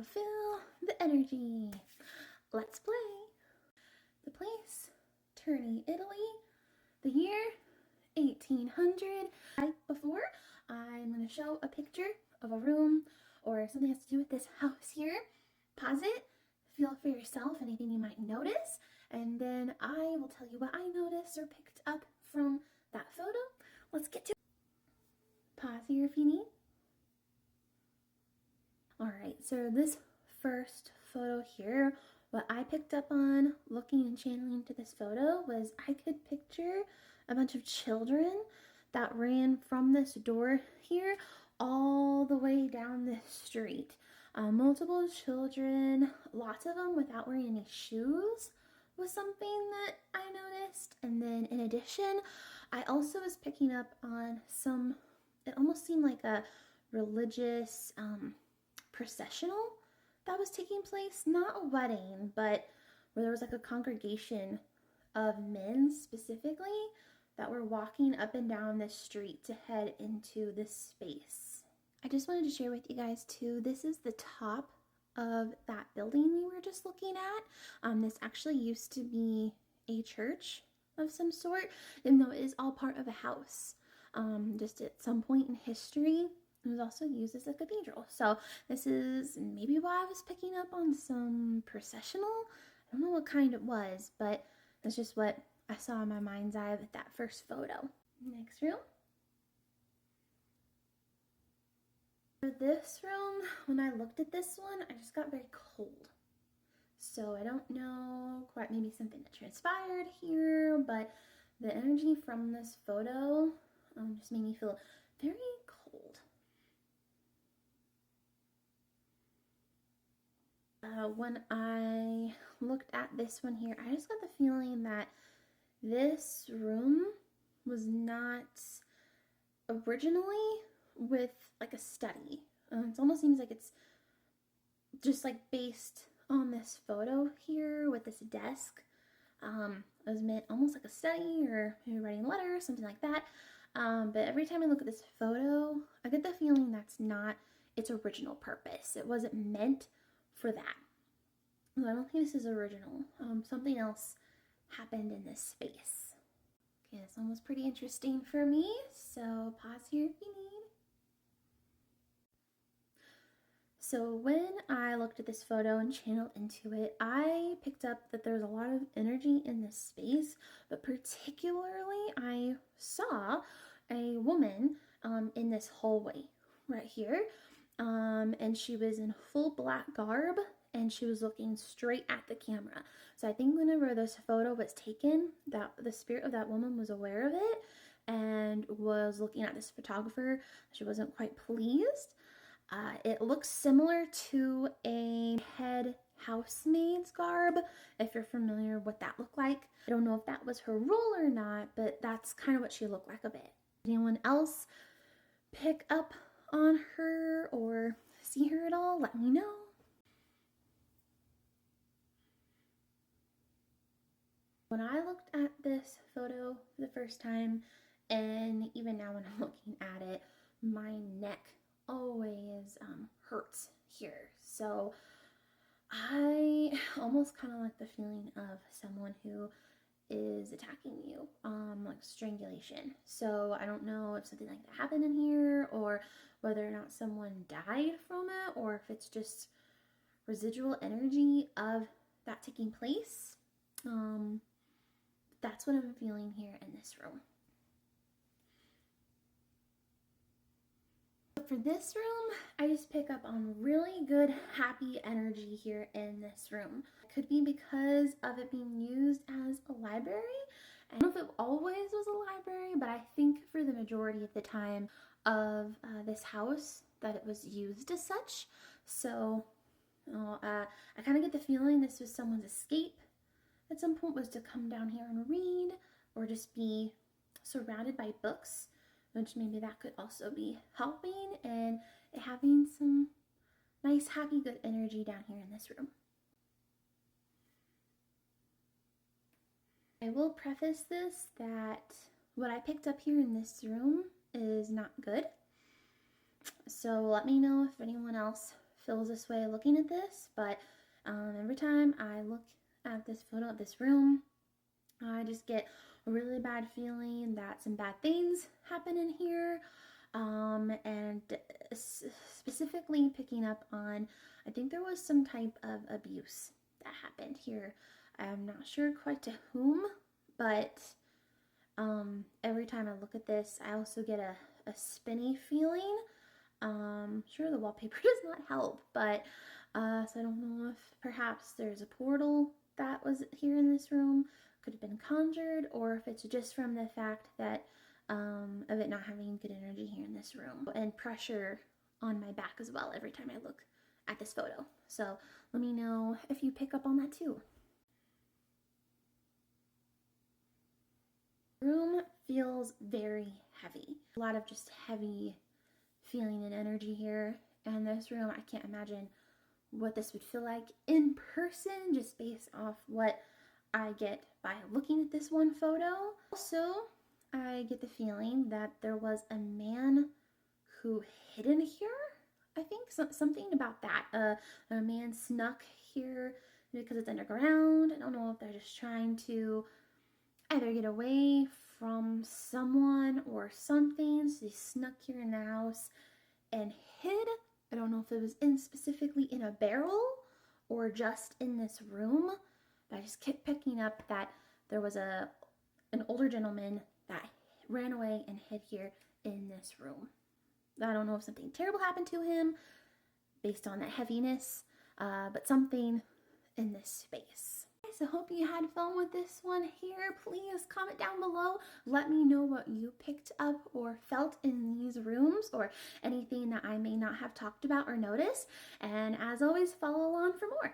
to feel the energy. Let's play. The place, Terni, Italy. The year, 1800. Right before, I'm going to show a picture of a room or something that has to do with this house here. Pause it, feel for yourself anything you might notice, and then I will tell you what I noticed or picked up from that photo. Let's get to it. Pause here if you need. Alright, so this first photo here, what I picked up on looking and channeling to this photo was I could picture a bunch of children that ran from this door here all the way down this street. Multiple children, lots of them without wearing any shoes was something that I noticed. And then in addition, I also was picking up on some, it almost seemed like a religious processional that was taking place, not a wedding, but where there was like a congregation of men specifically that were walking up and down this street to head into this space. I just wanted to share with you guys too, this is the top of that building we were just looking at. This actually used to be a church of some sort, even though it is all part of a house. Just at some point in history, it was also used as a cathedral. So this is maybe why I was picking up on some processional. I don't know what kind it was, but that's just what I saw in my mind's eye with that first photo. Next room. For this room, when I looked at this one, I just got very cold. So I don't know quite, maybe something that transpired here, but the energy from this photo just made me feel very cold. When I looked at this one here, I just got the feeling that this room was not originally with like a study. It almost seems like it's just like based on this photo here with this desk. It was meant almost like a study or maybe writing letters, something like that. But every time I look at this photo, I get the feeling that's not its original purpose. It wasn't meant for that. So I don't think this is original. Something else happened in this space. Okay, this one was pretty interesting for me, so pause here if you need. So when I looked at this photo and channeled into it, I picked up that there's a lot of energy in this space, but particularly I saw a woman in this hallway right here, and she was in full black garb and she was looking straight at the camera. So I think whenever this photo was taken, that the spirit of that woman was aware of it and was looking at this photographer. She wasn't quite pleased. It looks similar to a head housemaid's garb, if you're familiar with what that looked like. I don't know if that was her role or not, but that's kind of what she looked like a bit. Anyone else pick up on her or see her at all? Let me know. When I looked at this photo for the first time, and even now when I'm looking at it, my neck always hurts here. So I almost kind of like the feeling of someone who is attacking you, like strangulation. So I don't know if something like that happened in here or whether or not someone died from it or if it's just residual energy of that taking place. That's what I'm feeling here in this room. For this room, I just pick up on really good, happy energy here in this room. It could be because of it being used as a library. I don't know if it always was a library, but I think for the majority of the time of this house that it was used as such. So I kind of get the feeling this was someone's escape at some point, was to come down here and read or just be surrounded by books, which maybe that could also be helping and having some nice, happy, good energy down here in this room. I will preface this that what I picked up here in this room is not good. So let me know if anyone else feels this way looking at this, but every time I look at this photo of this room, I just get a really bad feeling that some bad things happen in here. And specifically picking up on, I think there was some type of abuse that happened here. I'm not sure quite to whom, but every time I look at this, I also get a spinny feeling. Sure, the wallpaper does not help, but so I don't know if perhaps there's a portal that was here in this room, could have been conjured, or if it's just from the fact that of it not having good energy here in this room, and pressure on my back as well every time I look at this photo. So let me know if you pick up on that too. Room feels very heavy. A lot of just heavy feeling and energy here. And this room, I can't imagine what this would feel like in person, just based off what I get by looking at this one photo. Also, I get the feeling that there was a man who hid in here. I think something about that. A man snuck here because it's underground. I don't know if they're just trying to either get away from someone or something. So they snuck here in the house and hid. I don't know if it was specifically in a barrel or just in this room. But I just kept picking up that there was an older gentleman that ran away and hid here in this room. I don't know if something terrible happened to him based on that heaviness, but something in this space. So hope you had fun with this one here. Please comment down below. Let me know what you picked up or felt in these rooms, or anything that I may not have talked about or noticed. And as always, follow along for more.